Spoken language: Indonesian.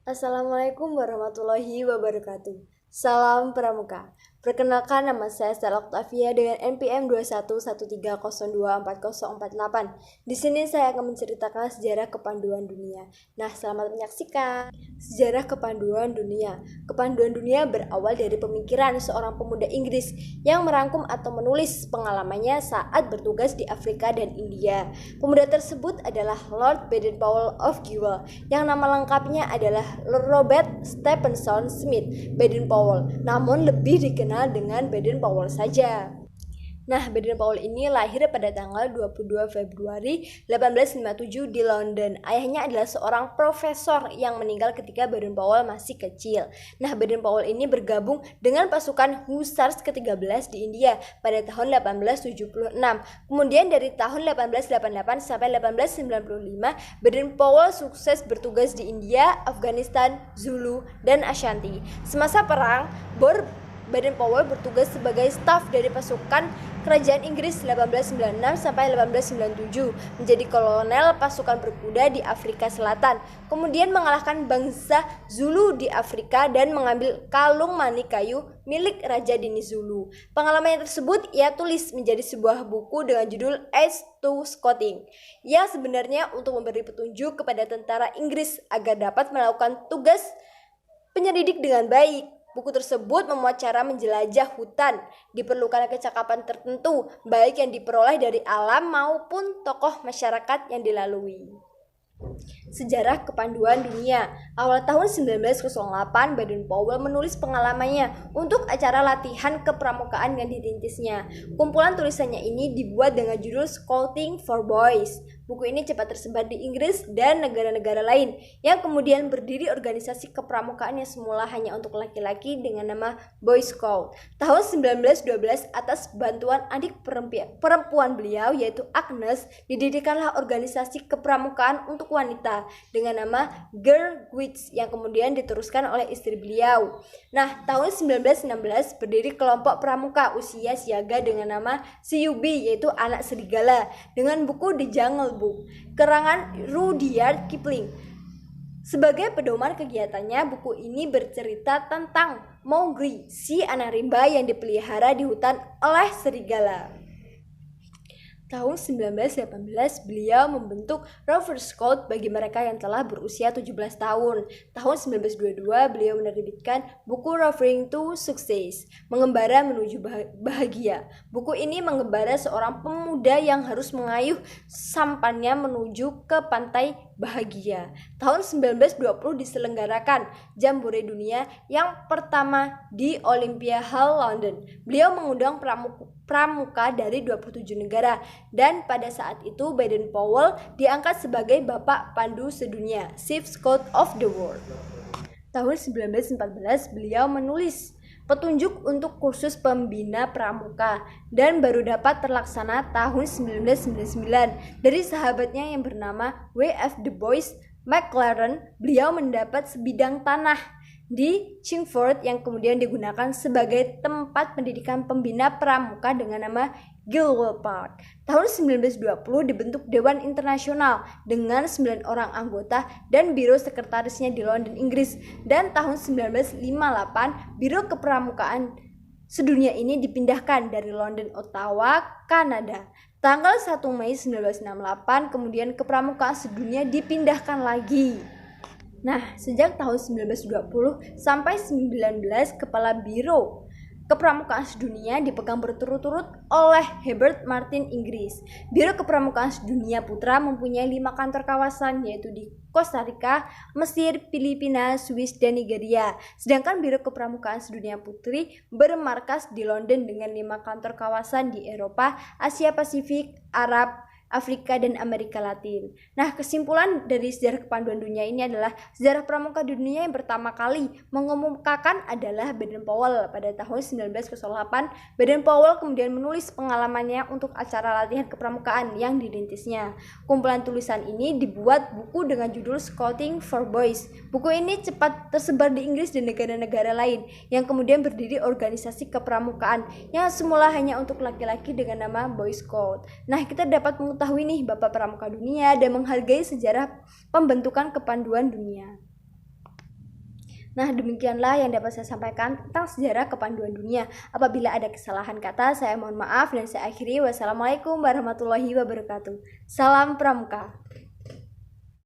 Assalamualaikum warahmatullahi wabarakatuh. Salam Pramuka. Perkenalkan, nama saya Stella Octavia dengan NPM 21130240408. Di sini saya akan menceritakan sejarah kepanduan dunia. Nah, selamat menyaksikan. Sejarah kepanduan dunia. Kepanduan dunia berawal dari pemikiran seorang pemuda Inggris yang merangkum atau menulis pengalamannya saat bertugas di Afrika dan India. Pemuda tersebut adalah Lord Baden-Powell of Gewel, yang nama lengkapnya adalah Robert Stephenson Smith Baden-Powell, namun lebih dikenal dengan Baden-Powell saja. Nah, Baden-Powell ini lahir pada tanggal 22 Februari 1857 di London. Ayahnya adalah seorang profesor yang meninggal ketika Baden-Powell masih kecil. Nah, Baden-Powell ini bergabung dengan pasukan Hussars ke-13 di India pada tahun 1876. Kemudian dari tahun 1888 sampai 1895, Baden-Powell sukses bertugas di India, Afghanistan, Zulu, dan Ashanti. Semasa perang, Baden-Powell bertugas sebagai staf dari pasukan kerajaan Inggris 1896 sampai 1897, menjadi kolonel pasukan berkuda di Afrika Selatan, kemudian mengalahkan bangsa Zulu di Afrika dan mengambil kalung manik kayu milik Raja Dini Zulu. Pengalaman tersebut ia tulis menjadi sebuah buku dengan judul Aid to Scouting, yang sebenarnya untuk memberi petunjuk kepada tentara Inggris agar dapat melakukan tugas penyelidik dengan baik. Buku tersebut memuat cara menjelajah hutan. Diperlukan kecakapan tertentu, baik yang diperoleh dari alam maupun tokoh masyarakat yang dilalui. Sejarah kepanduan dunia. Awal tahun 1908, Baden-Powell menulis pengalamannya untuk acara latihan kepramukaan yang dirintisnya. Kumpulan tulisannya ini dibuat dengan judul Scouting for Boys. Buku ini cepat tersebar di Inggris dan negara-negara lain, yang kemudian berdiri organisasi kepramukaan yang semula hanya untuk laki-laki dengan nama Boy Scout. Tahun 1912, atas bantuan adik perempuan beliau yaitu Agnes, didirikanlah organisasi kepramukaan untuk wanita dengan nama Girl Guides, yang kemudian diteruskan oleh istri beliau. Nah, tahun 1916 berdiri kelompok pramuka usia siaga dengan nama CUB, yaitu Anak Serigala, dengan buku The Jungle Book karangan Rudyard Kipling. Sebagai pedoman kegiatannya, buku ini bercerita tentang Mowgli, si anak rimba yang dipelihara di hutan oleh serigala. Tahun 1918, beliau membentuk Rover Scout bagi mereka yang telah berusia 17 tahun. Tahun 1922, beliau menerbitkan buku Roving to Success, Mengembara Menuju Bahagia. Buku ini mengembara seorang pemuda yang harus mengayuh sampannya menuju ke pantai bahagia. Tahun 1920 diselenggarakan Jambore Dunia yang pertama di Olympia Hall, London. Beliau mengundang pramuka dari 27 negara, dan pada saat itu Baden-Powell diangkat sebagai Bapak Pandu Sedunia, Chief Scout of the World. Tahun 1914 beliau menulis petunjuk untuk kursus pembina pramuka dan baru dapat terlaksana tahun 1999 dari sahabatnya yang bernama W.F. Du Bois McLaren. Beliau mendapat sebidang tanah di Chingford yang kemudian digunakan sebagai tempat pendidikan pembina pramuka dengan nama Gilwell Park. Tahun 1920 dibentuk Dewan Internasional dengan 9 orang anggota dan biro sekretarisnya di London, Inggris, dan tahun 1958 biro kepramukaan sedunia ini dipindahkan dari London, Ottawa, Kanada. Tanggal 1 Mei 1968 kemudian kepramukaan sedunia dipindahkan lagi. Nah, sejak tahun 1920 sampai 19 kepala biro kepramukaan sedunia dipegang berturut-turut oleh Herbert Martin, Inggris. Biro Kepramukaan Sedunia Putra mempunyai 5 kantor kawasan, yaitu di Costa Rica, Mesir, Filipina, Swiss, dan Nigeria. Sedangkan Biro Kepramukaan Sedunia Putri bermarkas di London dengan 5 kantor kawasan di Eropa, Asia Pasifik, Arab, Afrika, dan Amerika Latin. Nah, kesimpulan dari sejarah kepanduan dunia ini adalah sejarah pramuka dunia yang pertama kali mengemukakan adalah Baden-Powell pada tahun 1908. Baden-Powell kemudian menulis pengalamannya untuk acara latihan kepramukaan yang dirintisnya. Kumpulan tulisan ini dibuat buku dengan judul Scouting for Boys. Buku ini cepat tersebar di Inggris dan negara-negara lain, yang kemudian berdiri organisasi kepramukaan yang semula hanya untuk laki-laki dengan nama Boy Scout. Nah, kita dapat mengetahui nih Bapak Pramuka Dunia dan menghargai sejarah pembentukan kepanduan dunia. Nah, demikianlah yang dapat saya sampaikan tentang sejarah kepanduan dunia. Apabila ada kesalahan kata, saya mohon maaf dan saya akhiri. Wassalamualaikum warahmatullahi wabarakatuh. Salam Pramuka.